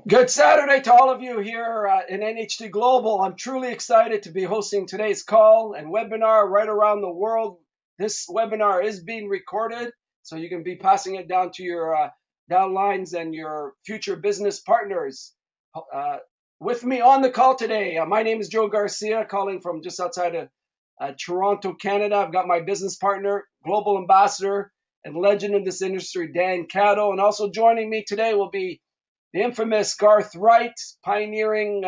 Good Saturday to all of you here in NHT Global. I'm truly excited to be hosting today's call and webinar right around the world. This webinar is being recorded, so you can be passing it down to your downlines and your future business partners. Uh, with me on the call today, my name is Joe Garcia, calling from just outside of Toronto, Canada. I've got my business partner, global ambassador, and legend in this industry, Dan Caddo. And also joining me today will be the infamous Garth Wright, pioneering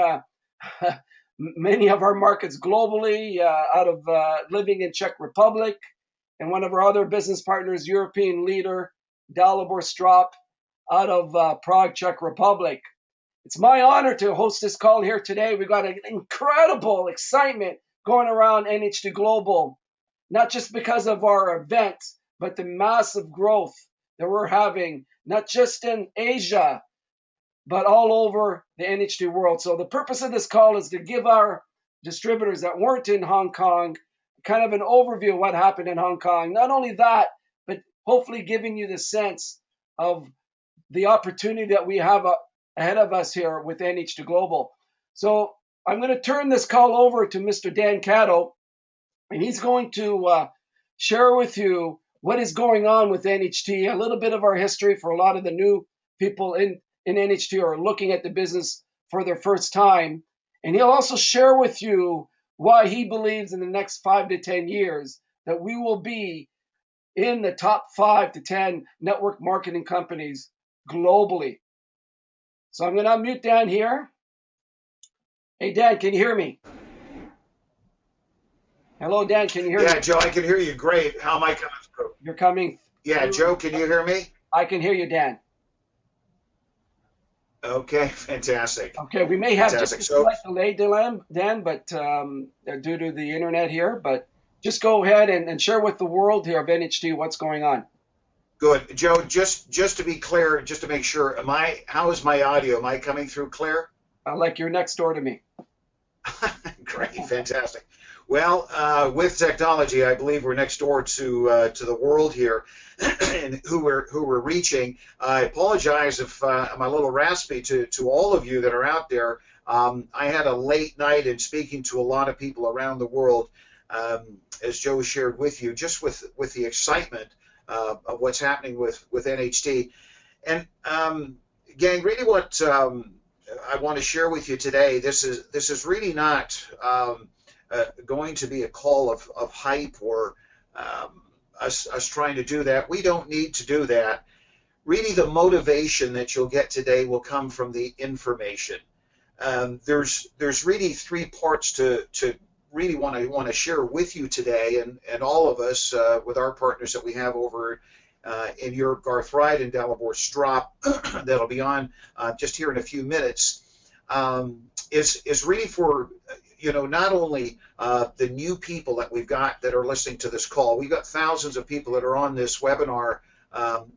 many of our markets globally out of living in Czech Republic, and one of our other business partners, European leader Dalibor Strop, out of Prague, Czech Republic. It's my honor to host this call here today. We've got an incredible excitement going around NHT Global, not just because of our event, but the massive growth that we're having, not just in Asia, but all over the NHT world. So the purpose of this call is to give our distributors that weren't in Hong Kong kind of an overview of what happened in Hong Kong. Not only that, but hopefully giving you the sense of the opportunity that we have ahead of us here with NHT Global. So I'm going to turn this call over to Mr. Dan Caddo, and he's going to share with you what is going on with NHT, a little bit of our history for a lot of the new people in NHT are looking at the business for their first time. And he'll also share with you why he believes in the next 5 to 10 years that we will be in the top 5 to 10 network marketing companies globally. So I'm going to unmute Dan here. Hey, Dan, can you hear me? Hello, Dan, can you hear Yeah, me? Joe, I can hear you great. How am I coming through? You're coming Yeah, through. Joe, can you hear me? I can hear you, Dan. Okay, fantastic. Okay, we may have just Fantastic. a So, slight delay, Dan, but due to the internet here. But just go ahead and share with the world here of NHT what's going on. good. Joe, just to be clear, just to make sure, how is my audio? Am I coming through clear? Like you're next door to me. Great, fantastic. Well, with technology, I believe we're next door to the world here, and who we're reaching. I apologize if I'm a little raspy to all of you that are out there. I had a late night in speaking to a lot of people around the world, as Joe shared with you, just with the excitement of what's happening with NHT. And gang, really what I want to share with you today, this is really not going to be a call of hype or us trying to do that. We don't need to do that. Really, the motivation that you'll get today will come from the information. There's really three parts to really want to share with you today, and all of us with our partners that we have over in Europe, Garth Wright and Dalibor Strop, that'll be on just here in a few minutes, is really for not only the new people that we've got that are listening to this call. We've got thousands of people that are on this webinar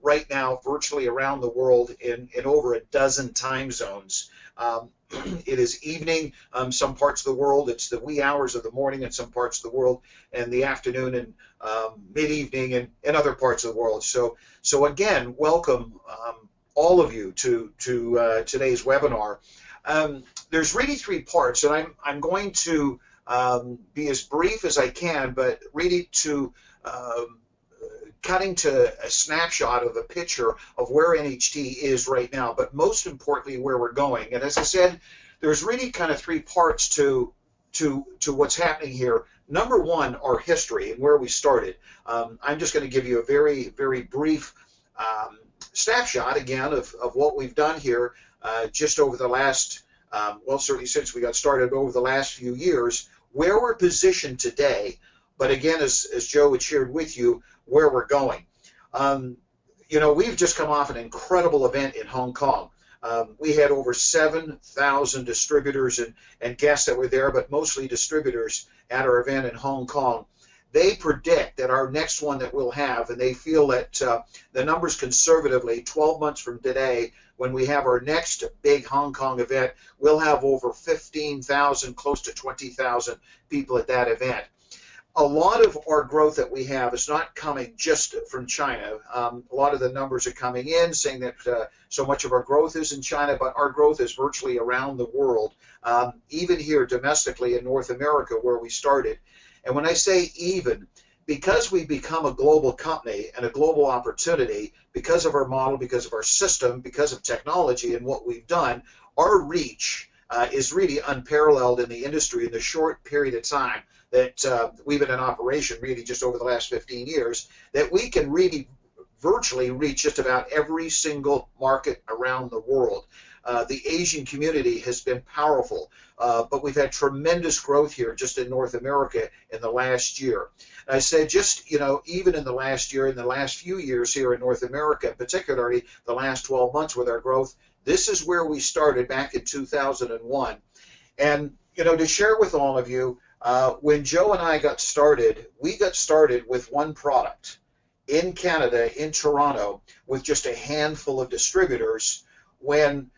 right now, virtually around the world in over a dozen time zones. It is evening, some parts of the world. It's the wee hours of the morning in some parts of the world, and the afternoon and mid-evening in other parts of the world. So again, welcome all of you to today's webinar. There's really three parts, and I'm going to be as brief as I can, but really to cutting to a snapshot of a picture of where NHT is right now, but most importantly, where we're going. And as I said, there's really kind of three parts to what's happening here. Number one, our history and where we started. I'm just going to give you a very, very brief snapshot again of what we've done here just over the last, well, certainly since we got started over the last few years, where we're positioned today. But again, as Joe had shared with you, where we're going. We've just come off an incredible event in Hong Kong. We had over 7,000 distributors and guests that were there, but mostly distributors at our event in Hong Kong. They predict that our next one that we'll have, and they feel that the numbers conservatively, 12 months from today, when we have our next big Hong Kong event, we'll have over 15,000, close to 20,000 people at that event. a lot of our growth that we have is not coming just from China. A lot of the numbers are coming in saying that so much of our growth is in China, but our growth is virtually around the world, even here domestically in North America where we started. And when I say even, because we've become a global company and a global opportunity, because of our model, because of our system, because of technology and what we've done, our reach is really unparalleled in the industry in the short period of time that we've been in operation, really just over the last 15 years, that we can really virtually reach just about every single market around the world. The Asian community has been powerful, but we've had tremendous growth here just in North America in the last year. And I said just, even in the last year, in the last few years here in North America, particularly the last 12 months with our growth, this is where we started back in 2001. And, to share with all of you, when Joe and I got started, we got started with one product in Canada, in Toronto, with just a handful of distributors when,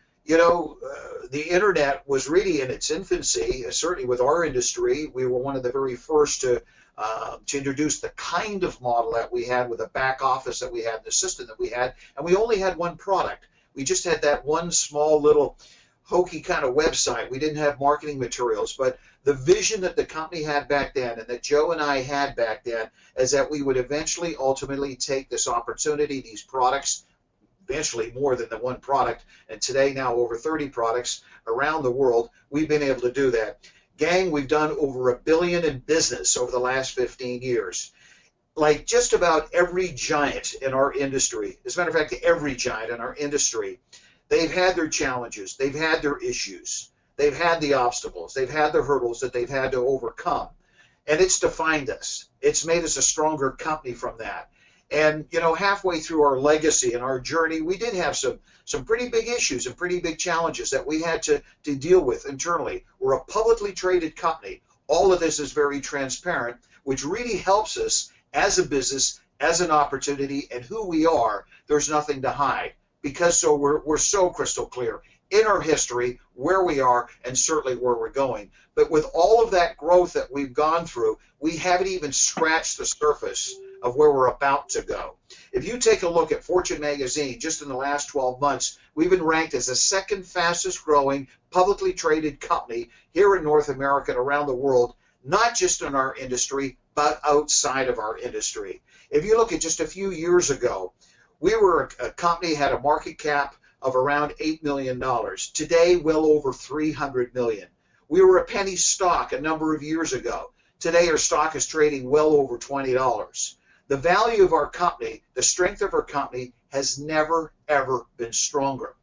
the internet was really in its infancy, certainly with our industry. We were one of the very first to introduce the kind of model that we had with a back office that we had, the system that we had, and we only had one product. We just had that one small little hokey kind of website. We didn't have marketing materials, but the vision that the company had back then and that Joe and I had back then is that we would eventually ultimately take this opportunity, these products, eventually more than the one product, and today now over 30 products around the world, we've been able to do that. Gang, we've done over $1 billion in business over the last 15 years. Like just about every giant in our industry, as a matter of fact, every giant in our industry, they've had their challenges, they've had their issues, they've had the obstacles, they've had the hurdles that they've had to overcome. And it's defined us. It's made us a stronger company from that. And, halfway through our legacy and our journey, we did have some pretty big issues and pretty big challenges that we had to deal with internally. We're a publicly traded company. All of this is very transparent, which really helps us as a business, as an opportunity, and who we are. There's nothing to hide because we're so crystal clear in our history, where we are, and certainly where we're going. But with all of that growth that we've gone through, we haven't even scratched the surface of where we're about to go. If you take a look at Fortune magazine, just in the last 12 months, we've been ranked as the second fastest growing publicly traded company here in North America and around the world, not just in our industry, but outside of our industry. If you look at just a few years ago, we were a company had a market cap of around $8 million. Today, well over $300 million. We were a penny stock a number of years ago. Today, our stock is trading well over $20. The value of our company, the strength of our company has never, ever been stronger.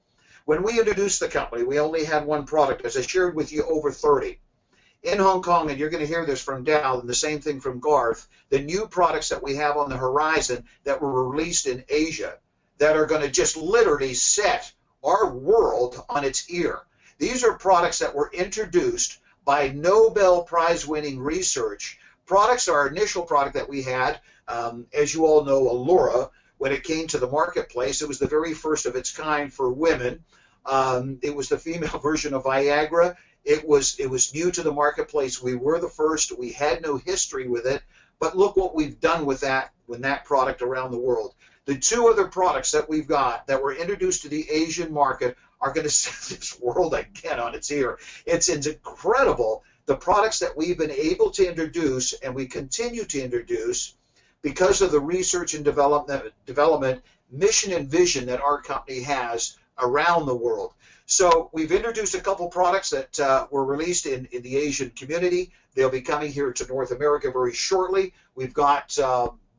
When we introduced the company, we only had one product, as I shared with you, over 30. In Hong Kong, and you're going to hear this from Dal and the same thing from Garth, the new products that we have on the horizon that were released in Asia that are going to just literally set our world on its ear. These are products that were introduced by Nobel Prize-winning research. Products, our initial product that we had, as you all know, Allura, when it came to the marketplace, it was the very first of its kind for women. It was the female version of Viagra. It was new to the marketplace. We were the first. We had no history with it. But look what we've done with that product around the world. The two other products that we've got that were introduced to the Asian market are going to set this world again on its ear. It's incredible, the products that we've been able to introduce and we continue to introduce because of the research and development mission and vision that our company has around the world. So we've introduced a couple products that were released in the Asian community. They'll be coming here to North America very shortly. We've got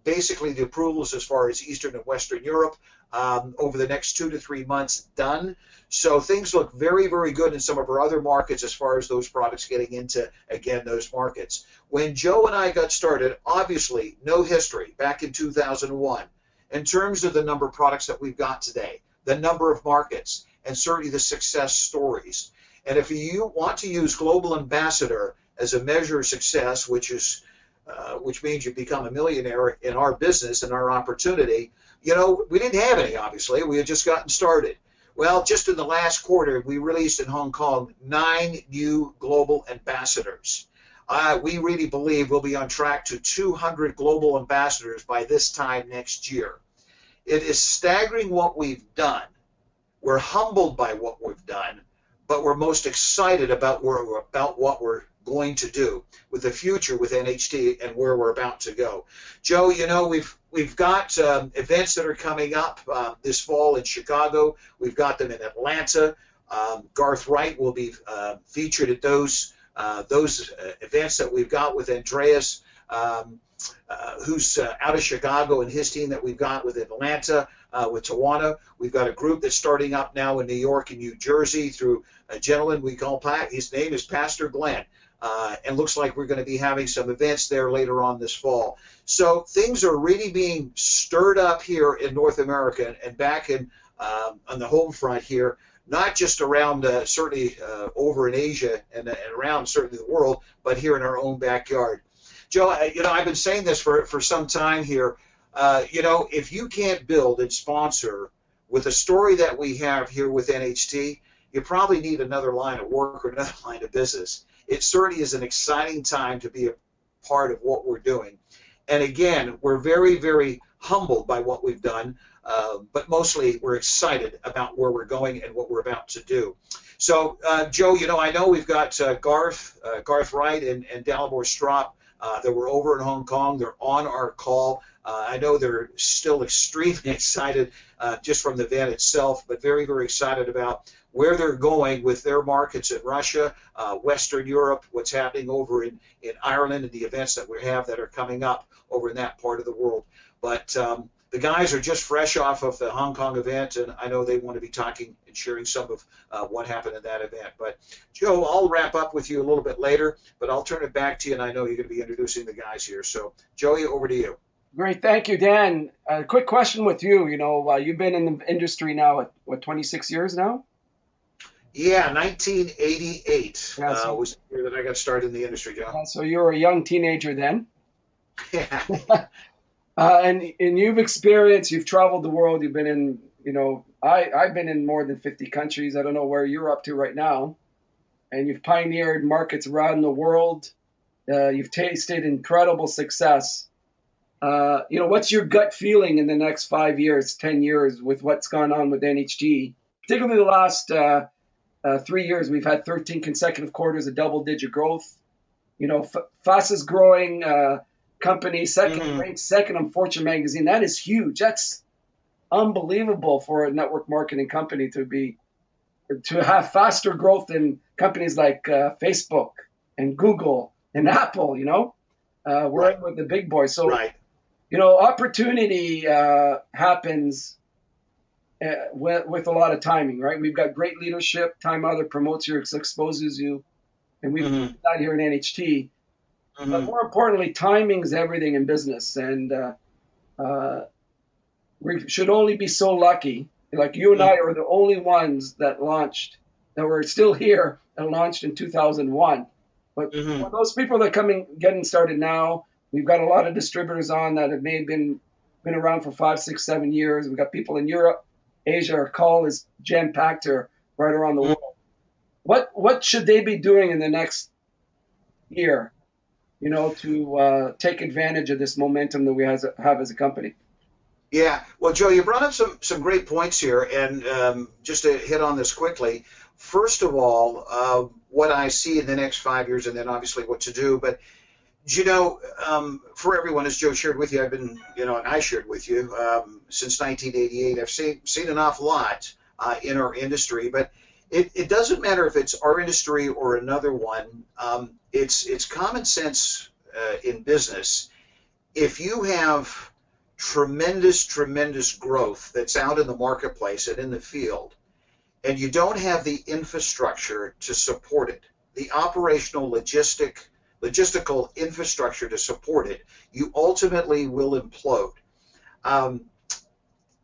basically the approvals as far as Eastern and Western Europe over the next 2 to 3 months done. So things look very, very good in some of our other markets as far as those products getting into, again, those markets. When Joe and I got started, obviously no history back in 2001 in terms of the number of products that we've got today, the number of markets, and certainly the success stories. And if you want to use Global Ambassador as a measure of success, which means you become a millionaire in our business and our opportunity, we didn't have any, obviously. We had just gotten started. Well, just in the last quarter, we released in Hong Kong 9 new global ambassadors. we really believe we'll be on track to 200 global ambassadors by this time next year. It is staggering what we've done. We're humbled by what we've done, but we're most excited about what we're going to do with the future with NHT and where we're about to go. Joe, you know, we've got events that are coming up this fall in Chicago. We've got them in Atlanta. Garth Wright will be featured at those events that we've got with Andreas, who's out of Chicago, and his team that we've got with Atlanta, with Tawana. We've got a group that's starting up now in New York and New Jersey through a gentleman we call his name is Pastor Glenn. And looks like we're going to be having some events there later on this fall. So things are really being stirred up here in North America and back in on the home front here, not just around certainly over in Asia and around certainly the world, but here in our own backyard. Joe, you know, I've been saying this for some time here. You know, if you can't build and sponsor with a story that we have here with NHT, you probably need another line of work or another line of business. It certainly is an exciting time to be a part of what we're doing. And again, we're very, very humbled by what we've done, but mostly we're excited about where we're going and what we're about to do. So, Joe, you know, I know we've got Garth Wright and Dalmor Strop that were over in Hong Kong. They're on our call. I know they're still extremely excited just from the event itself, but very, very excited about where they're going with their markets in Russia, Western Europe, what's happening over in Ireland, and the events that we have that are coming up over in that part of the world. But the guys are just fresh off of the Hong Kong event, and I know they want to be talking and sharing some of what happened at that event. But, Joe, I'll wrap up with you a little bit later, but I'll turn it back to you, and I know you're going to be introducing the guys here. So, Joey, over to you. Great. Thank you, Dan. Quick question with you. You know, you've been in the industry now, what, 26 years now? Yeah, 1988 Yeah, so, was the year that I got started in the industry, John. so you were a young teenager then. Yeah. And you've traveled the world. You've been in, you know, I've been in more than 50 countries. I don't know where you're up to right now. And you've pioneered markets around the world. You've tasted incredible success. You know, what's your gut feeling in the next 5 years, 10 years with what's gone on with NHT? Particularly the last 3 years, we've had 13 consecutive quarters of double-digit growth. You know, fastest growing company, ranked second on Fortune magazine. That is huge. That's unbelievable for a network marketing company to have faster growth than companies like Facebook and Google and Apple. You know, we're in with the big boys. So, you know, opportunity happens with a lot of timing, right? We've got great leadership. Time either promotes you or exposes you, and we've done that here in NHT. But more importantly, timing is everything in business, and we should only be so lucky. Like you and I are the only ones that were still here and launched in 2001. But for those people that getting started now, we've got a lot of distributors on that have been around for 5, 6, 7 years. We've got people in Europe, Asia. Our call is jam-packed here right around the world. What should they be doing in the next year, you know, to take advantage of this momentum that we have as a company? Yeah. Well, Joe, you brought up some great points here, and just to hit on this quickly, first of all, what I see in the next 5 years, and then obviously what to do. But, you know, for everyone, as Joe shared with you, I've been, you know, and I shared with you, since 1988, I've seen an awful lot in our industry. But it doesn't matter if it's our industry or another one. It's common sense in business. If you have tremendous growth that's out in the marketplace and in the field, and you don't have the infrastructure to support it, the operational logistical infrastructure to support it, you ultimately will implode.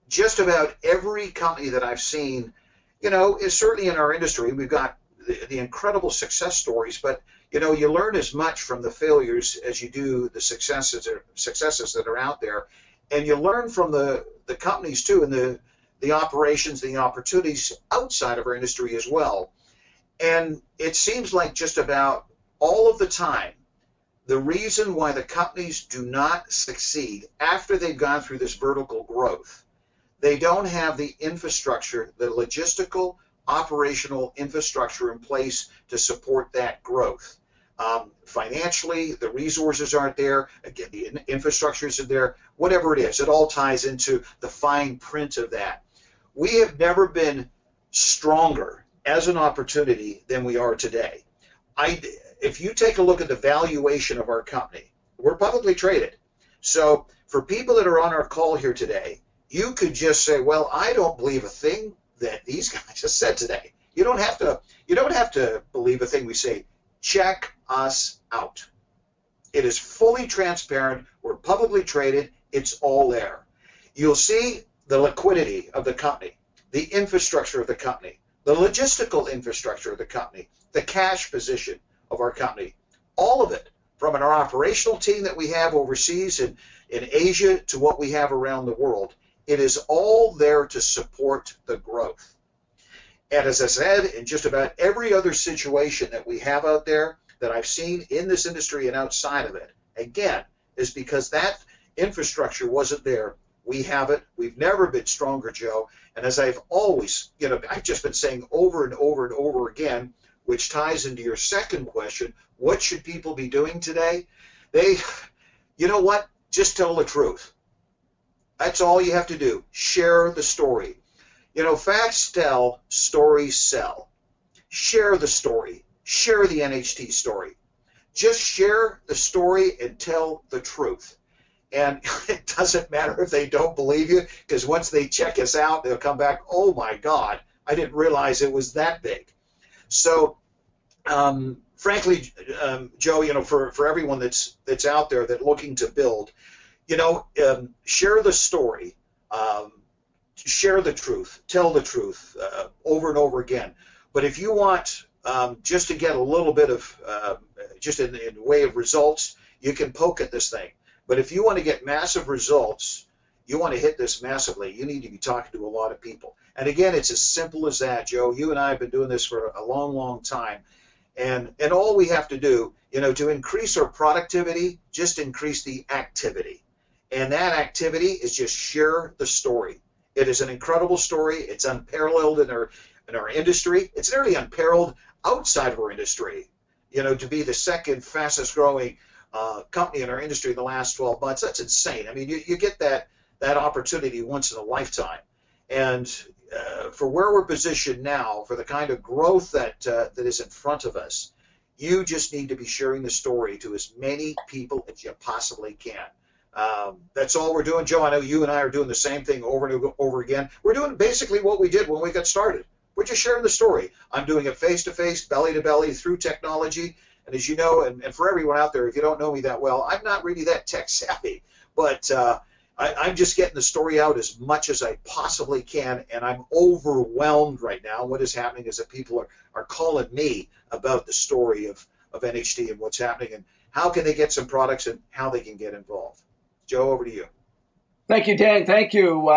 Just about every company that I've seen, you know, is certainly in our industry. We've got the incredible success stories, but you know, you learn as much from the failures as you do the successes that are out there, and you learn from the companies too, and the operations, the opportunities outside of our industry as well. And it seems like just about all of the time, the reason why the companies do not succeed after they've gone through this vertical growth, they don't have the infrastructure, the logistical, operational infrastructure in place to support that growth. Financially, the resources aren't there. Again, the infrastructure isn't there. Whatever it is, it all ties into the fine print of that. We have never been stronger as an opportunity than we are today. If you take a look at the valuation of our company, we're publicly traded. So for people that are on our call here today, you could just say, well, I don't believe a thing that these guys just said today. You don't have to believe a thing we say. Check us out. It is fully transparent. We're publicly traded. It's all there. You'll see the liquidity of the company, the infrastructure of the company, the logistical infrastructure of the company, the cash position of our company, all of it, from our operational team that we have overseas in Asia to what we have around the world. It is all there to support the growth. And as I said, in just about every other situation that we have out there that I've seen in this industry and outside of it, again, is because that infrastructure wasn't there. We have it. We've never been stronger, Joe. And as I've always, I've just been saying over and over and over again, which ties into your second question, what should people be doing today? You know what? Just tell the truth. That's all you have to do. Share the story. Facts tell, stories sell. Share the story. Share the NHT story. Just share the story and tell the truth. And it doesn't matter if they don't believe you, because once they check us out, they'll come back, oh my God, I didn't realize it was that big. So, frankly, Joe, for everyone that's out there that's looking to build, share the story. Share the truth, tell the truth over and over again. But if you want just to get a little bit of, just in the way of results, you can poke at this thing. But if you want to get massive results, you want to hit this massively, you need to be talking to a lot of people. And again, it's as simple as that, Joe. You and I have been doing this for a long, long time. And all we have to do, to increase our productivity, just increase the activity. And that activity is just share the story. It is an incredible story. It's unparalleled in our industry. It's nearly unparalleled outside of our industry. To be the second fastest growing company in our industry in the last 12 months, that's insane. I mean, you get that opportunity once in a lifetime. And for where we're positioned now, for the kind of growth that is in front of us, you just need to be sharing the story to as many people as you possibly can. That's all we're doing, Joe. I know you and I are doing the same thing over and over again. We're doing basically what we did when we got started. We're just sharing the story. I'm doing it face-to-face, belly-to-belly, through technology. And as you know, and for everyone out there, if you don't know me that well, I'm not really that tech-savvy. But I'm just getting the story out as much as I possibly can, and I'm overwhelmed right now. What is happening is that people are calling me about the story of NHT and what's happening and how can they get some products and how they can get involved. Joe, over to you. Thank you, Dan. Thank you.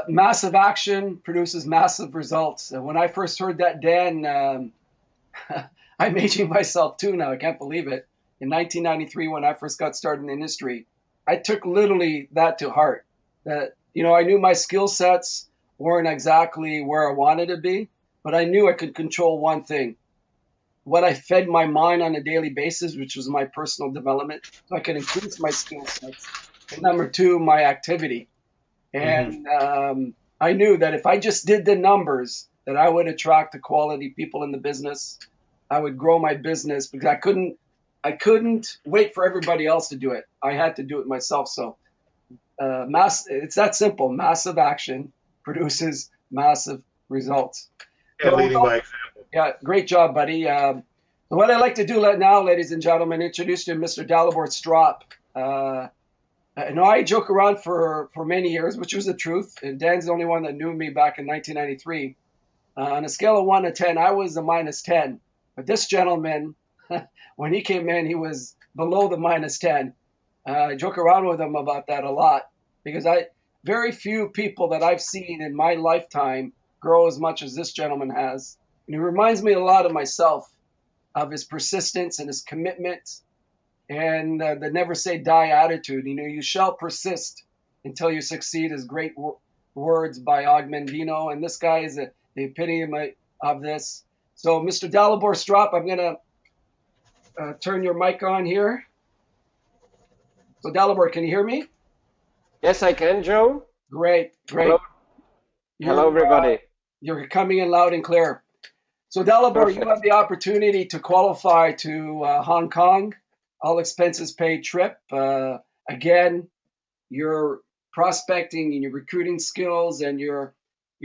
Massive action produces massive results. And when I first heard that, Dan, I'm aging myself too now. I can't believe it. In 1993, when I first got started in the industry, I took literally that to heart. That, I knew my skill sets weren't exactly where I wanted to be, but I knew I could control one thing. What I fed my mind on a daily basis, which was my personal development, so I could increase my skill sets. And number two, my activity. And I knew that if I just did the numbers, that I would attract the quality people in the business. I would grow my business because I couldn't wait for everybody else to do it. I had to do it myself. So it's that simple. Massive action produces massive results. And leading by example. Yeah, great job, buddy. What I'd like to do now, ladies and gentlemen, introduce you to Mr. Dalibor Strop. I joke around for many years, which was the truth. And Dan's the only one that knew me back in 1993. On a scale of 1 to 10, I was a -10. But this gentleman, when he came in, he was below the -10. I joke around with him about that a lot because very few people that I've seen in my lifetime grow as much as this gentleman has. And he reminds me a lot of myself. of his persistence and his commitment and the never say die attitude. You know, you shall persist until you succeed is great words by Ogmandino. And this guy is the epitome of this. So, Mr. Dalibor Strop, I'm going to turn your mic on here. So, Dalibor, can you hear me? Yes, I can, Joe. Great, Hello, great. hello, You're everybody. you're coming in loud and clear. So, Dalibor, you Perfect. have the opportunity to qualify to Hong Kong, all expenses paid trip. Again, your prospecting and your recruiting skills and your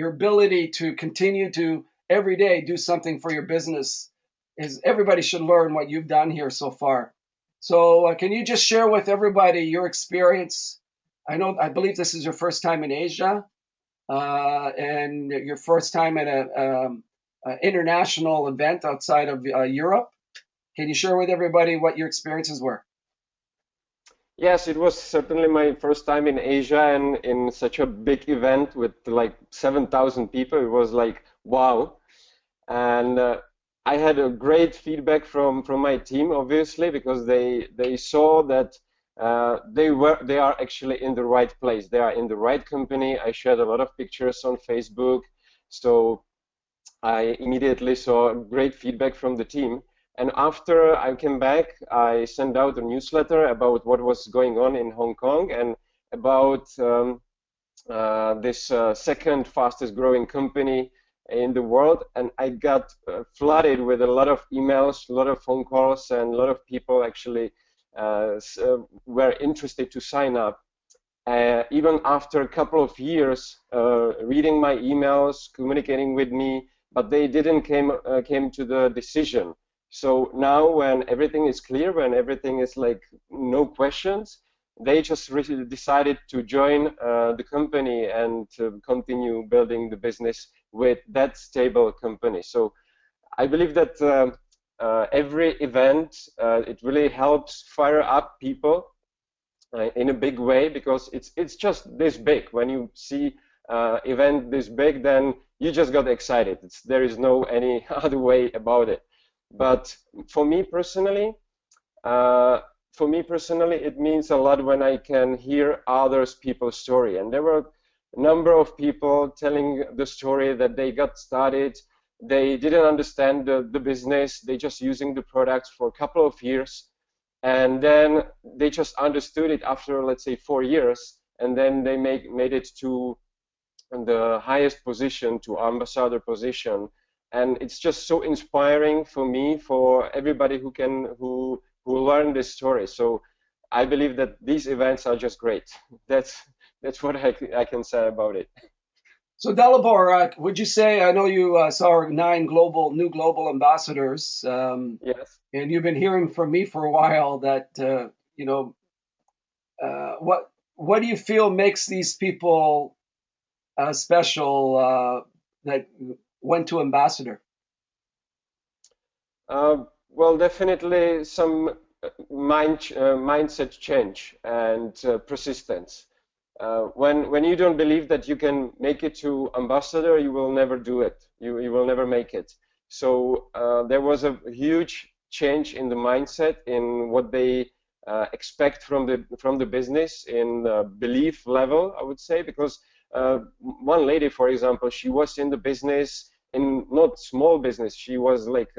ability to continue to every day do something for your business is everybody should learn what you've done here so far. So, can you just share with everybody your experience? I believe this is your first time in Asia and your first time at a international event outside of Europe. Can you share with everybody what your experiences were? Yes, it was certainly my first time in Asia and in such a big event with like 7,000 people. It was like, wow. And I had a great feedback from my team, obviously, because they saw that they are actually in the right place. They are in the right company. I shared a lot of pictures on Facebook. So I immediately saw great feedback from the team. And after I came back, I sent out a newsletter about what was going on in Hong Kong and about this second fastest growing company in the world. And I got flooded with a lot of emails, a lot of phone calls, and a lot of people actually were interested to sign up. Even after a couple of years reading my emails, communicating with me, but they didn't came to the decision. So now when everything is clear, when everything is like no questions, they just really decided to join the company and to continue building the business with that stable company. So I believe that every event it really helps fire up people in a big way because it's just this big. When you see event this big, then you just got excited. There is no any other way about it. But for me personally, uh, it means a lot when I can hear others people's story. And there were a number of people telling the story that they got started. They didn't understand the business. They just using the products for a couple of years and then they just understood it after let's say 4 years and then they made it to the highest position, to ambassador position, and it's just so inspiring for me, for everybody who learn this story. So I believe that these events are just great. That's what I can say about it. So, Dalibor, would you say, I know you saw nine new global ambassadors, Yes. and you've been hearing from me for a while that, you know, what do you feel makes these people special that went to ambassador? Well, definitely some mindset change and persistence. When you don't believe that you can make it to ambassador, you will never do it. You will never make it. So there was a huge change in the mindset, in what they expect from the business, in the belief level, I would say, because one lady, for example, she was in the business, in not small business. She was like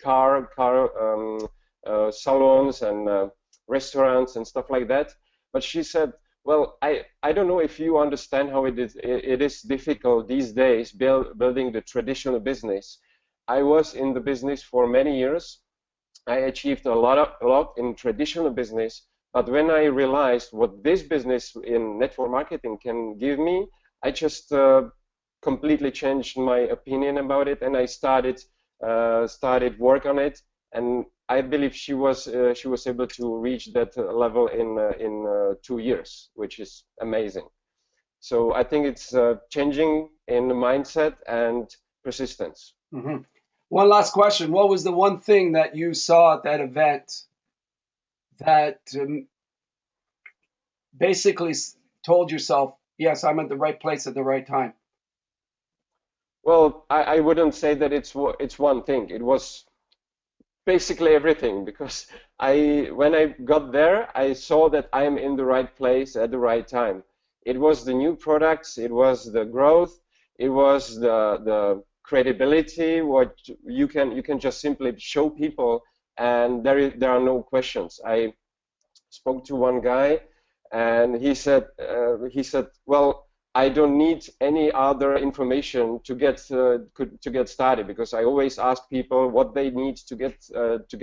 car salons and restaurants and stuff like that. But she said, well, I don't know if you understand how it is difficult these days building the traditional business. I was in the business for many years. I achieved a lot in traditional business, but when I realized what this business in network marketing can give me, I just completely changed my opinion about it, and I started work on it. And I believe she was able to reach that level in 2 years, which is amazing. So I think it's changing in the mindset and persistence. Hmm. One last question. What was the one thing that you saw at that event that basically told yourself, yes, I'm at the right place at the right time? Well, I wouldn't say that it's one thing. It was basically everything, because when I got there, I saw that I am in the right place at the right time. It was the new products, it was the growth, it was the credibility, what you can just simply show people, and there are no questions. I spoke to one guy, and he said, well, I don't need any other information to get started, because I always ask people what they need to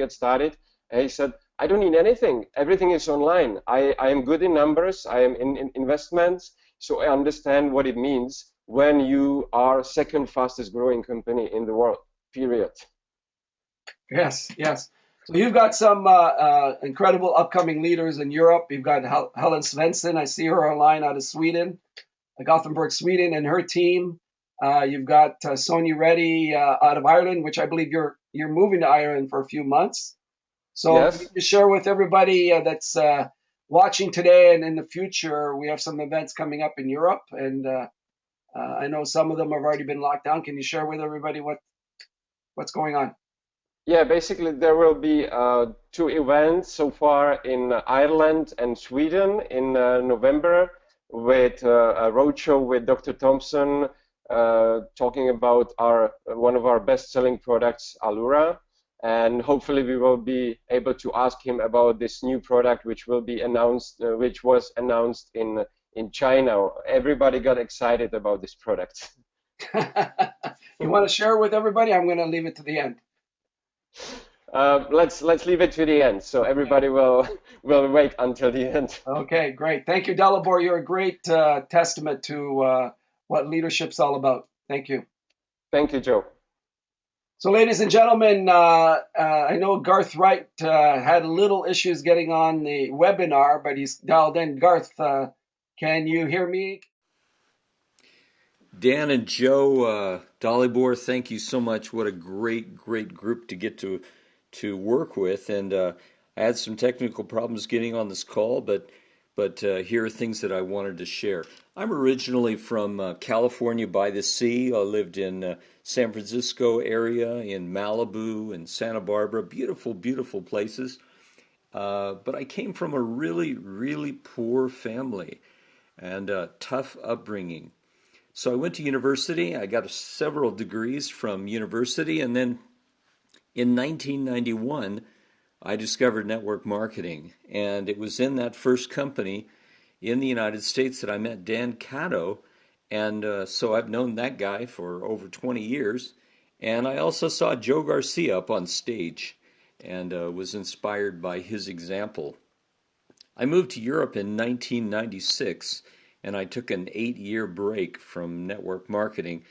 get started. And he said, I don't need anything. Everything is online. I am good in numbers. I am in investments, so I understand what it means when you are second fastest growing company in the world. Period. Yes, yes. So you've got some incredible upcoming leaders in Europe. You've got Helen Svensson. I see her online out of Sweden, Gothenburg, Sweden, and her team. You've got Sonia Reddy out of Ireland, which I believe you're moving to Ireland for a few months. So can you Yes. just share with everybody that's watching today and in the future, we have some events coming up in Europe, and I know some of them have already been locked down. Can you share with everybody what's going on? Yeah, basically there will be two events so far in Ireland and Sweden in November, with a roadshow with Dr. Thompson, talking about our one of our best-selling products, Allura, and hopefully we will be able to ask him about this new product which will be announced, which was announced in China. Everybody got excited about this product. You want to share with everybody? I'm going to leave it to the end. Let's leave it to the end, so Okay. everybody will will wait until the end. Okay, great. Thank you, Dalibor. You're a great testament to what leadership's all about. Thank you. Thank you, Joe. So, ladies and gentlemen, I know Garth Wright had little issues getting on the webinar, but he's dialed in. Garth, can you hear me? Dan and Joe, Dalibor, thank you so much. What a great group to get to work with. And I had some technical problems getting on this call, but here are things that I wanted to share. I'm originally from California by the sea. I lived in San Francisco area, in Malibu and Santa Barbara. Beautiful places. But I came from a really poor family and tough upbringing. So I went to university. I got several degrees from university, and then in 1991, I discovered network marketing, and it was in that first company in the United States that I met Dan Cato, and so I've known that guy for over 20 years. And I also saw Joe Garcia up on stage, and was inspired by his example. I moved to Europe in 1996, and I took an 8-year break from network marketing.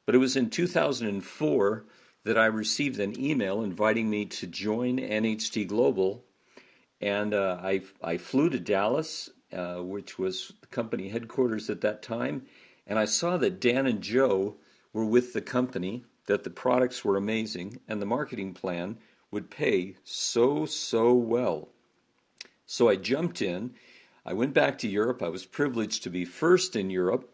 But it was in 2004 that I received an email inviting me to join NHT Global, and I flew to Dallas, which was the company headquarters at that time, and I saw that Dan and Joe were with the company, that the products were amazing, and the marketing plan would pay so well. So I jumped in. I went back to Europe. I was privileged to be first in Europe.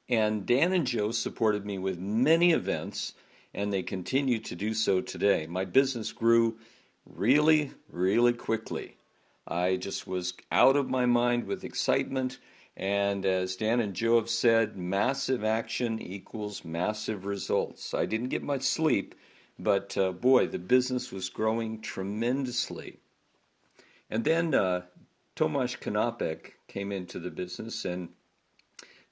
And Dan and Joe supported me with many events, and they continue to do so today. My business grew really quickly. I just was out of my mind with excitement. And as Dan and Joe have said, massive action equals massive results. I didn't get much sleep, but boy, the business was growing tremendously. And then Tomasz Kanapek came into the business, and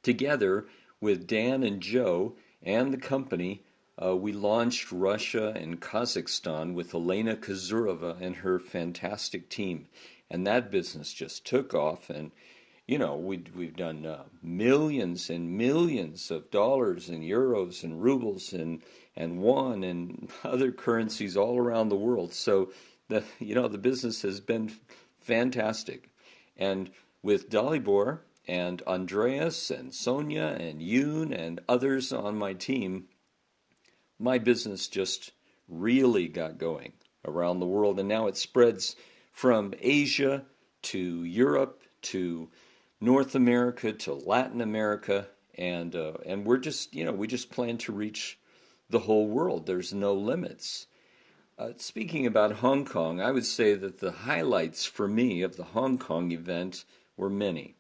together with Dan and Joe and the company, we launched Russia and Kazakhstan with Elena Kazurova and her fantastic team. And that business just took off. And, you know, we've done millions and millions of dollars and euros and rubles and won and other currencies all around the world. So the business has been fantastic. And with Dalibor and Andreas and Sonia and Yoon and others on my team, my business just really got going around the world. And now it spreads from Asia to Europe to North America to Latin America. And we're just, we just plan to reach the whole world. There's no limits. Speaking about Hong Kong, I would say that the highlights for me of the Hong Kong event were many.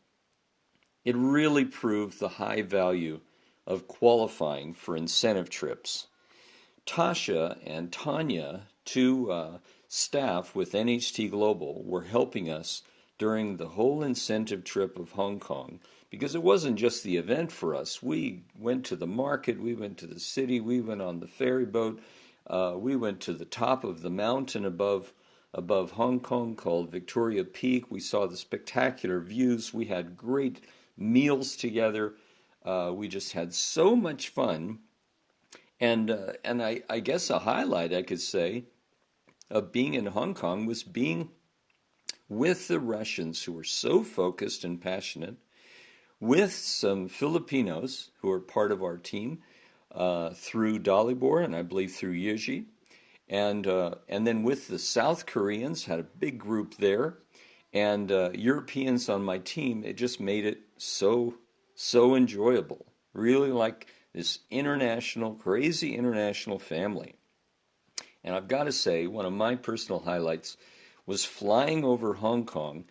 It really proved the high value of qualifying for incentive trips. Tasha and Tanya, two staff with NHT Global, were helping us during the whole incentive trip of Hong Kong because it wasn't just the event for us. We went to the market, we went to the city, we went on the ferry boat, we went to the top of the mountain above Hong Kong called Victoria Peak. We saw the spectacular views. We had great meals together. We just had so much fun. And I guess a highlight I could say of being in Hong Kong was being with the Russians who were so focused and passionate, with some Filipinos who are part of our team through Dalibor and I believe through Yuji, and then with the South Koreans, had a big group there, and Europeans on my team. It just made it so enjoyable. Really like this international, crazy international family. And I've got to say, one of my personal highlights was flying over Hong Kong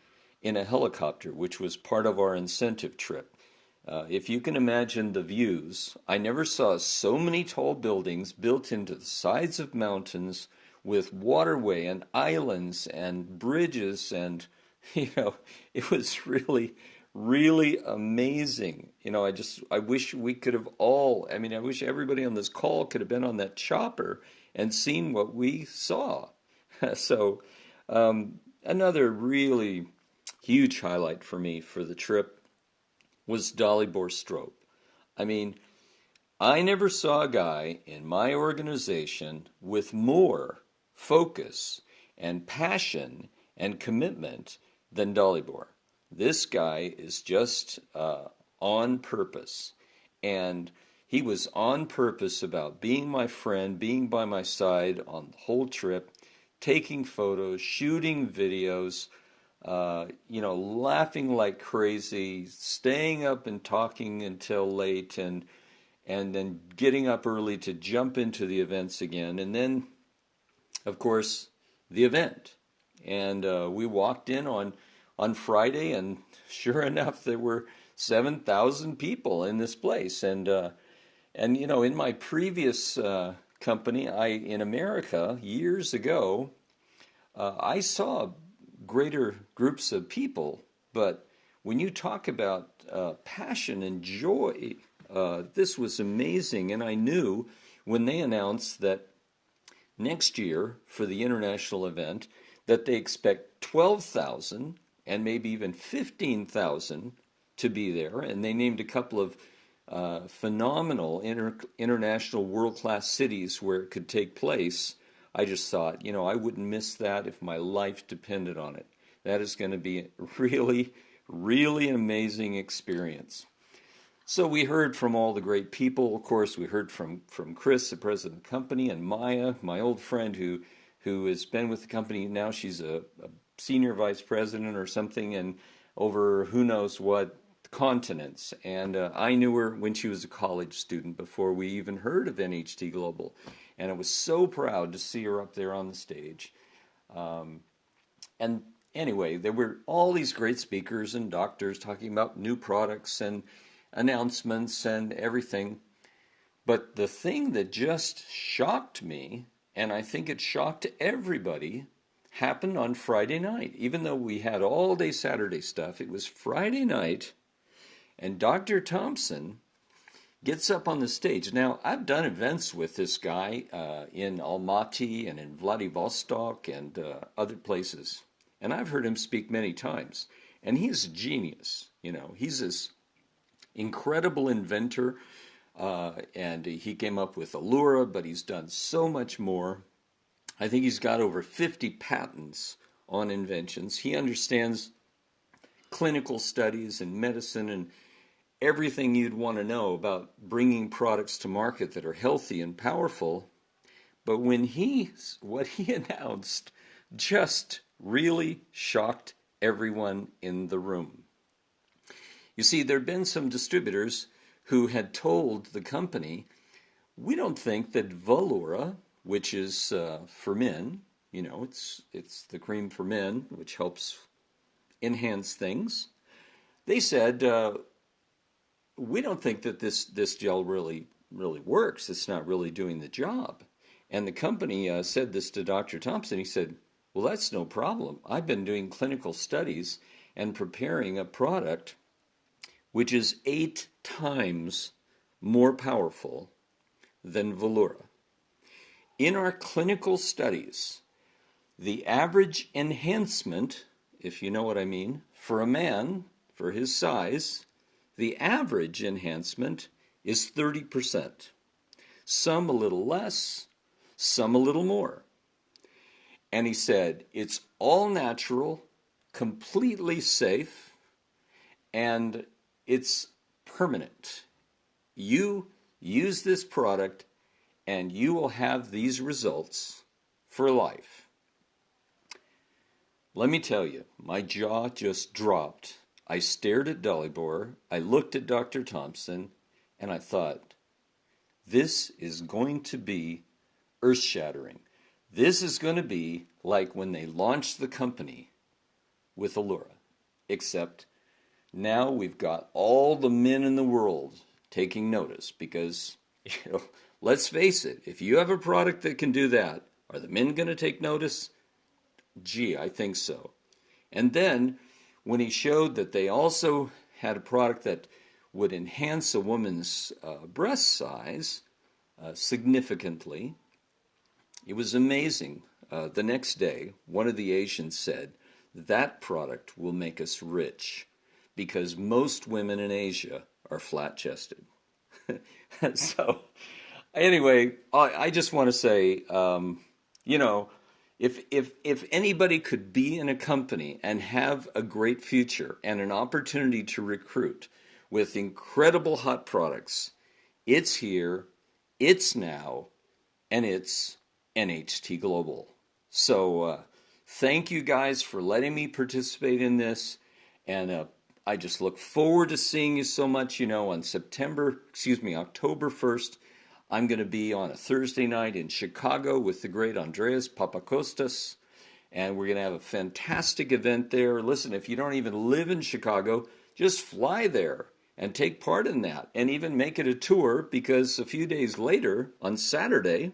in a helicopter, which was part of our incentive trip. If you can imagine the views, I never saw so many tall buildings built into the sides of mountains with waterway and islands and bridges and it was really amazing. I wish we could have I wish everybody on this call could have been on that chopper and seen what we saw. So, another really huge highlight for me for the trip was Dalibor Strop. I mean, I never saw a guy in my organization with more focus and passion and commitment than Dalibor. This guy is just on purpose. And he was on purpose about being my friend, being by my side on the whole trip, taking photos, shooting videos, laughing like crazy, staying up and talking until late, and then getting up early to jump into the events again. And then, of course, the event. And we walked in on Friday, and sure enough, there were 7,000 people in this place. And in my previous company, in America years ago, I saw greater groups of people, but when you talk about passion and joy, this was amazing. And I knew when they announced that next year for the international event that they expect 12,000 and maybe even 15,000 to be there, and they named a couple of phenomenal international world-class cities where it could take place. I just thought, I wouldn't miss that if my life depended on it. That is going to be a really an amazing experience. So we heard from all the great people. Of course, we heard from Chris, the president of the company, and Maya, my old friend who has been with the company now. She's a senior vice president or something, and over who knows what continents. And I knew her when she was a college student before we even heard of NHT Global. And I was so proud to see her up there on the stage. And anyway, there were all these great speakers and doctors talking about new products and announcements and everything. But the thing that just shocked me, and I think it shocked everybody, happened on Friday night. Even though we had all day Saturday stuff, it was Friday night, and Dr. Thompson gets up on the stage. Now, I've done events with this guy in Almaty and in Vladivostok and other places, and I've heard him speak many times. And he's a genius. He's this incredible inventor, and he came up with Allura, but he's done so much more. I think he's got over 50 patents on inventions. He understands clinical studies and medicine and everything you'd want to know about bringing products to market that are healthy and powerful. But what he announced just really shocked everyone in the room. You see, there had been some distributors who had told the company, we don't think that Volura which is for men. You know, it's the cream for men, which helps enhance things. They said, we don't think that this gel really works. It's not really doing the job. And the company said this to Dr. Thompson. He said, well, that's no problem. I've been doing clinical studies and preparing a product which is 8 times more powerful than Volura. In our clinical studies, the average enhancement, if you know what I mean, for a man, for his size, the average enhancement is 30%. Some a little less, some a little more. And he said, it's all natural, completely safe, and it's permanent. You use this product and you will have these results for life. Let me tell you, my jaw just dropped. I stared at Dalibor, I looked at Dr. Thompson, and I thought, this is going to be earth-shattering. This is going to be like when they launched the company with Allura, except now we've got all the men in the world taking notice because, let's face it, if you have a product that can do that, are the men going to take notice? Gee, I think so. And then when he showed that they also had a product that would enhance a woman's breast size significantly, it was amazing. The next day, one of the Asians said, that product will make us rich because most women in Asia are flat-chested. So, anyway, I just want to say, you know, if anybody could be in a company and have a great future and an opportunity to recruit with incredible hot products, it's here, it's now, and it's NHT Global. So thank you guys for letting me participate in this, and I just look forward to seeing you so much. You know, on October 1st, I'm going to be on a Thursday night in Chicago with the great Andreas Papakostas, and we're going to have a fantastic event there. Listen, if you don't even live in Chicago, just fly there and take part in that, and even make it a tour, because a few days later, on Saturday,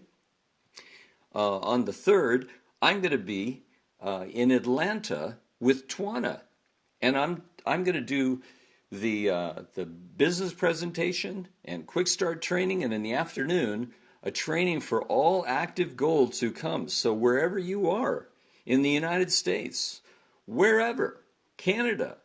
on the 3rd, I'm going to be in Atlanta with Twana, and I'm going to do the business presentation and quick start training, and in the afternoon, a training for all active golds who come. So wherever you are in the United States, wherever, Canada,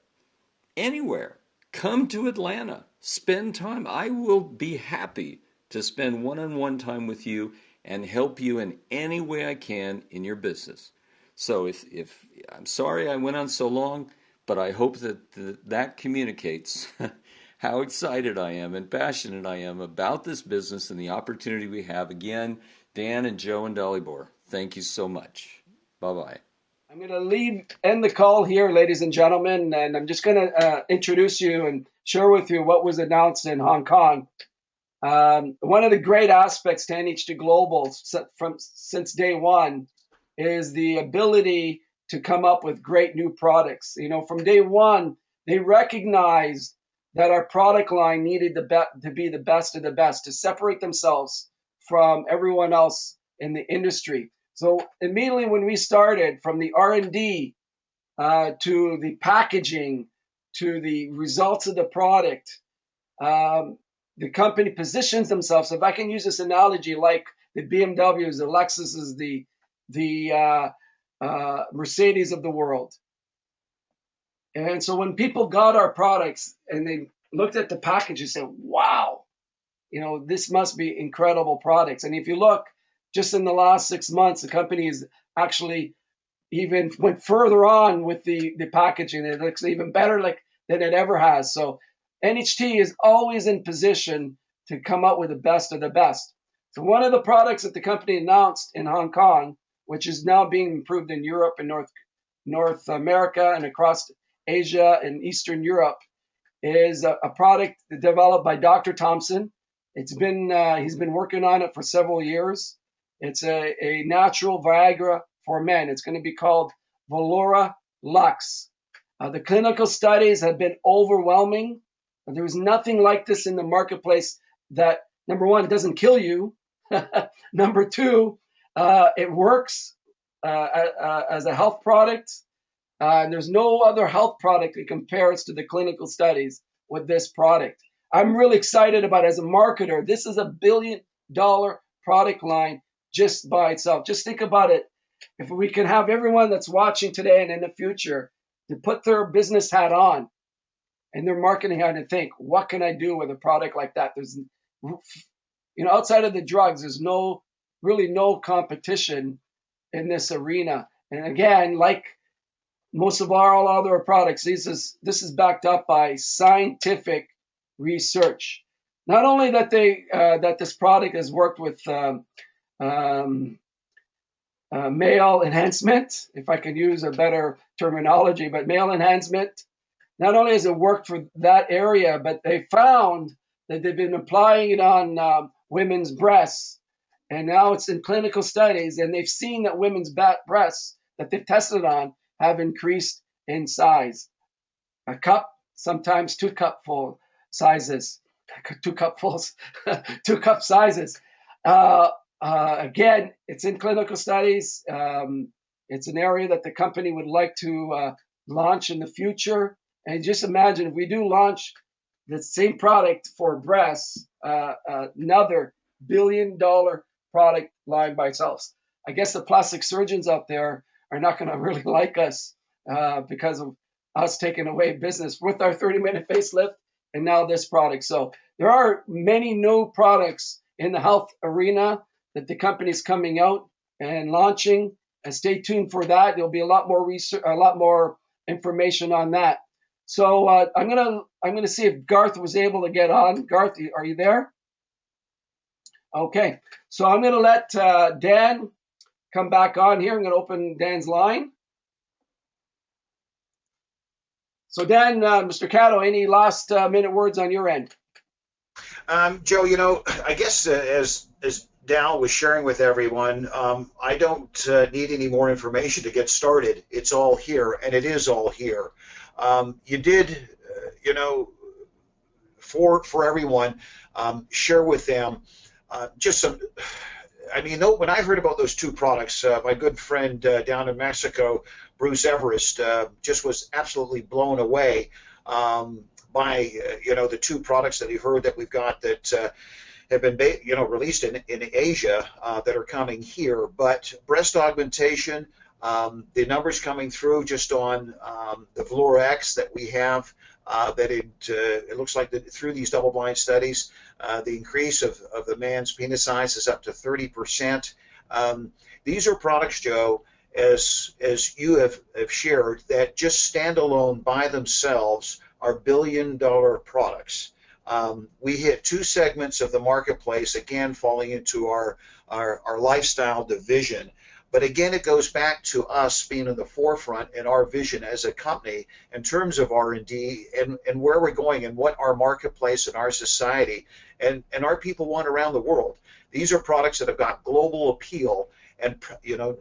anywhere, come to Atlanta, spend time. I will be happy to spend one-on-one time with you and help you in any way I can in your business. So if I'm sorry I went on so long, but I hope that communicates how excited I am and passionate I am about this business and the opportunity we have. Again, Dan and Joe and Dalibor, thank you so much. Bye-bye. I'm going to end the call here, ladies and gentlemen, and I'm just going to introduce you and share with you what was announced in Hong Kong. One of the great aspects to NHT Global since day one is the ability to come up with great new products. You know, from day one, they recognized that our product line needed to be the best of the best, to separate themselves from everyone else in the industry. So immediately when we started, from the R&D to the packaging to the results of the product, the company positions themselves. If I can use this analogy, like the BMWs, the Lexuses, the Mercedes of the world. And so when people got our products and they looked at the package and said, wow, you know, this must be incredible products. And if you look, just in the last 6 months, the company has actually even went further on with the packaging. It looks even better than it ever has. So NHT is always in position to come up with the best of the best. So one of the products that the company announced in Hong Kong, which is now being improved in Europe and North America and across Asia and Eastern Europe, is a product developed by Dr. Thompson. He's been working on it for several years. It's a natural Viagra for men. It's going to be called Valora Lux. The clinical studies have been overwhelming. There is nothing like this in the marketplace that, number one, doesn't kill you. Number two, it works as a health product. And there's no other health product that compares to the clinical studies with this product. I'm really excited about it as a marketer. This is $1 billion product line just by itself. Just think about it. If we can have everyone that's watching today and in the future to put their business hat on and their marketing hat and think, what can I do with a product like that? There's, outside of the drugs, there's really no competition in this arena. And again, like most of all other products, this is backed up by scientific research. Not only that this product has worked with male enhancement, if I can use a better terminology, but male enhancement. Not only has it worked for that area, but they found that they've been applying it on women's breasts, and now it's in clinical studies, and they've seen that women's breasts that they've tested on have increased in size. A cup, sometimes 2 cupful sizes, 2 cupfuls, 2 cup sizes. Again, it's in clinical studies. It's an area that the company would like to launch in the future. And just imagine if we do launch the same product for breasts, another $1 billion product line by itself. I guess the plastic surgeons out there are not going to really like us because of us taking away business with our 30-minute facelift and now this product. So there are many new products in the health arena that the company's coming out and launching. And stay tuned for that. There'll be a lot more research, a lot more information on that. So I'm gonna see if Garth was able to get on. Garth, are you there? Okay. So I'm gonna let Dan come back on here. I'm gonna open Dan's line. So Dan, Mr. Cato, any last minute words on your end? Joe, I guess as Dal was sharing with everyone, I don't need any more information to get started. It's all here, and it is all here. You did, for everyone, share with them just some. When I heard about those 2 products, my good friend down in Mexico, Bruce Everest, just was absolutely blown away by the 2 products that he heard that we've got that have been released in Asia that are coming here. But breast augmentation, the numbers coming through just on the Valora X that we have, that it looks like that through these double-blind studies, the increase of the man's penis size is up to 30%. These are products, Joe, as you have shared, that just standalone by themselves are billion-dollar products. We hit 2 segments of the marketplace, again, falling into our lifestyle division. But again, it goes back to us being in the forefront in our vision as a company in terms of R&D and where we're going and what our marketplace and our society and our people want around the world. These are products that have got global appeal, and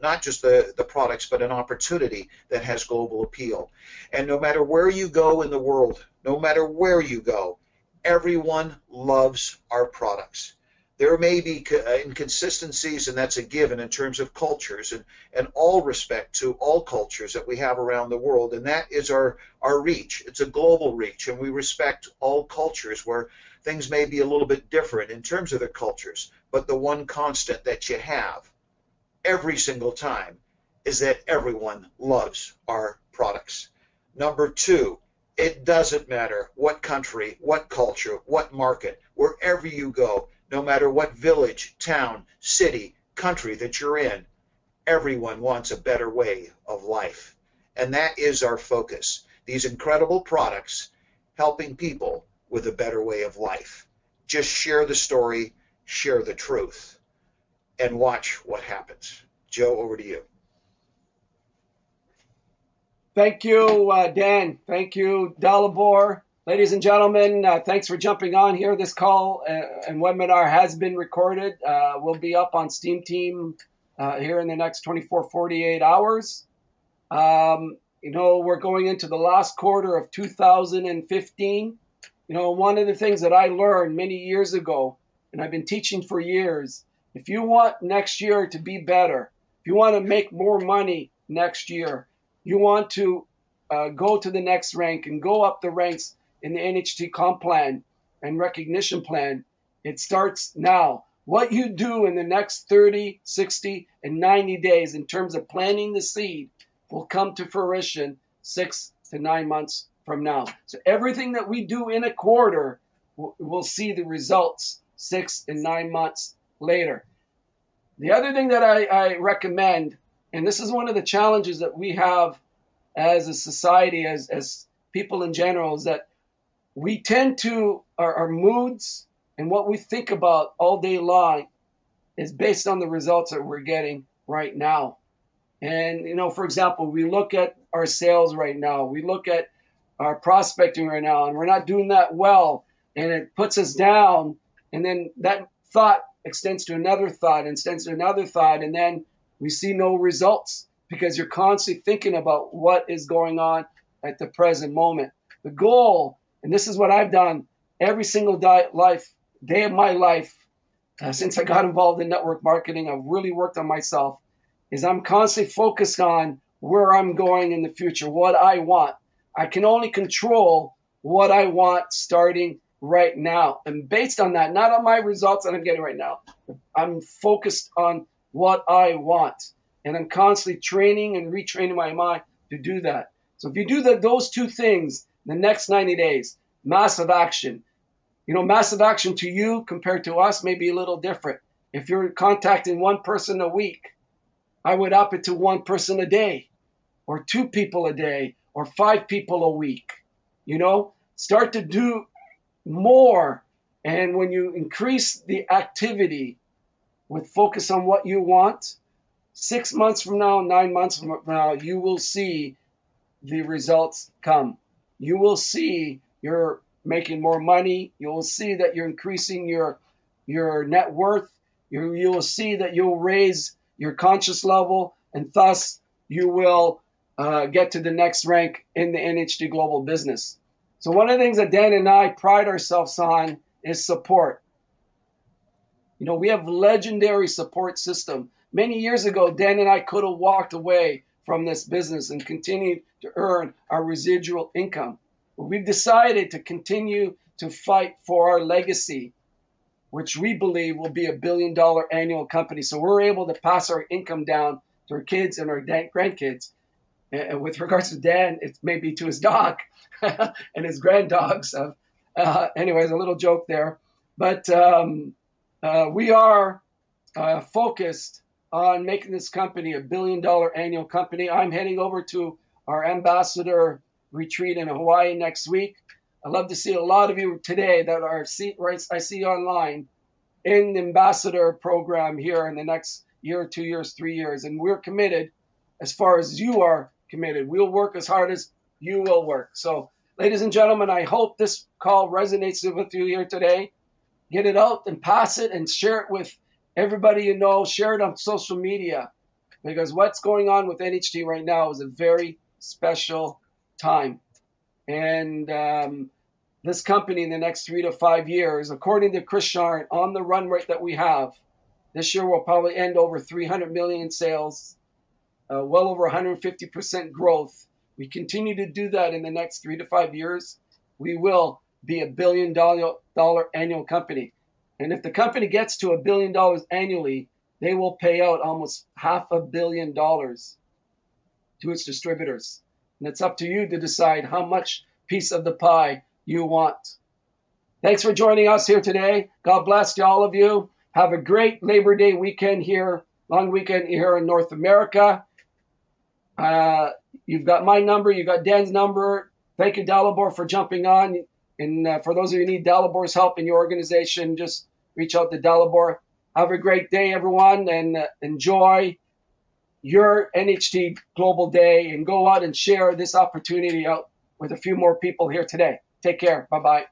not just the products, but an opportunity that has global appeal. And no matter where you go in the world, no matter where you go, everyone loves our products. There may be inconsistencies, and that's a given in terms of cultures and all respect to all cultures that we have around the world, and that is our reach. It's a global reach, and we respect all cultures where things may be a little bit different in terms of their cultures, but the one constant that you have every single time is that everyone loves our products. Number 2, it doesn't matter what country, what culture, what market, wherever you go, no matter what village, town, city, country that you're in, everyone wants a better way of life. And that is our focus. These incredible products helping people with a better way of life. Just share the story, share the truth, and watch what happens. Joe, over to you. Thank you, Dan. Thank you, Dalibor. Ladies and gentlemen, thanks for jumping on here. This call and webinar has been recorded. Will be up on Steam Team here in the next 24, 48 hours. We're going into the last quarter of 2015. One of the things that I learned many years ago, and I've been teaching for years, if you want next year to be better, if you want to make more money next year, you want to go to the next rank and go up the ranks in the NHT comp plan and recognition plan, it starts now. What you do in the next 30, 60, and 90 days in terms of planting the seed will come to fruition 6 to 9 months from now. So everything that we do in a quarter, we'll see the results 6 and 9 months later. The other thing that I recommend, and this is one of the challenges that we have as a society, as people in general, is that we tend to, our moods and what we think about all day long is based on the results that we're getting right now. And, for example, we look at our sales right now, we look at our prospecting right now, and we're not doing that well, and it puts us down. And then that thought extends to another thought, and then we see no results because you're constantly thinking about what is going on at the present moment. The goal, and this is what I've done every single day of my life since I got involved in network marketing, I've really worked on myself, is I'm constantly focused on where I'm going in the future, what I want. I can only control what I want starting right now. And based on that, not on my results that I'm getting right now, I'm focused on what I want. And I'm constantly training and retraining my mind to do that. So if you do those two things in the next 90 days, massive action. Massive action to you compared to us may be a little different. If you're contacting one person a week, I would up it to one person a day, or 2 people a day, or 5 people a week. Start to do more. And when you increase the activity with focus on what you want, 6 months from now, 9 months from now, you will see the results come. You will see you're making more money. You will see that you're increasing your net worth. You will see that you'll raise your conscious level, and thus you will get to the next rank in the NHT global business. So one of the things that Dan and I pride ourselves on is support. We have legendary support system. Many years ago, Dan and I could have walked away from this business and continued to earn our residual income. But we've decided to continue to fight for our legacy, which we believe will be $1 billion annual company. So we're able to pass our income down to our kids and our grandkids. And with regards to Dan, it may be to his dog and his grand dogs. Anyways, a little joke there. But we are focused on making this company a $1 billion annual company. I'm heading over to our ambassador retreat in Hawaii next week. I'd love to see a lot of you today that are I see online in the ambassador program here in the next year, 2 years, 3 years. And we're committed as far as you are committed. We'll work as hard as you will work. So, ladies and gentlemen, I hope this call resonates with you here today. Get it out and pass it and share it with everybody you know. Share it on social media, because what's going on with NHT right now is a very special time. And this company in the next 3 to 5 years, according to Chris Sharn, on the run rate that we have, this year will probably end over 300 million in sales, well over 150% growth. We continue to do that in the next 3 to 5 years, we will be $1 billion annual company. And if the company gets to $1 billion annually, they will pay out almost $500 million to its distributors. And it's up to you to decide how much piece of the pie you want. Thanks for joining us here today. God bless to all of you. Have a great Labor Day weekend here, long weekend here in North America. You've got my number. You've got Dan's number. Thank you, Dalibor, for jumping on. And for those of you who need Dalibor's help in your organization, just reach out to Dalibor. Have a great day, everyone, and enjoy your NHT Global Day, and go out and share this opportunity out with a few more people here today. Take care. Bye bye.